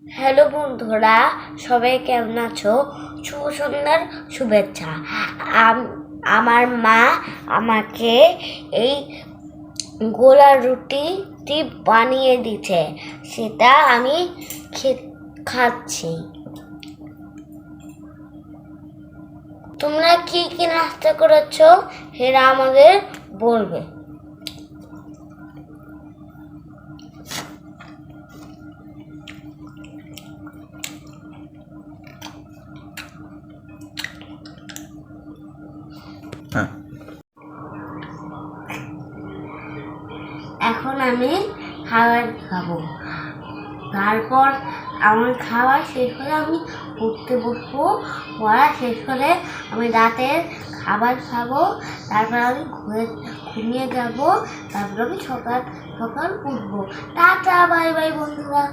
Hello বন্ধুরা, সবাই কেমন আছো? শুভ সন্ধ্যার শুভেচ্ছা। আমার মা আমাকে এই গোলা রুটিটি বানিয়ে দিচ্ছে, সেটা আমি খাচ্ছি। তোমরা কি কি নাস্তা করেছো সেটা আমাদের বলবে। এখন আমি খাবার খাবো, তারপর আমার খাওয়া শেষ হলে আমি পড়তে বসবো। পড়া শেষ হলে আমি রাতের খাবার খাবো, তারপর আমি ঘুমিয়ে যাবো। তারপর আমি সকাল সকাল উঠবো। টাটা, বাই বাই বন্ধুরা।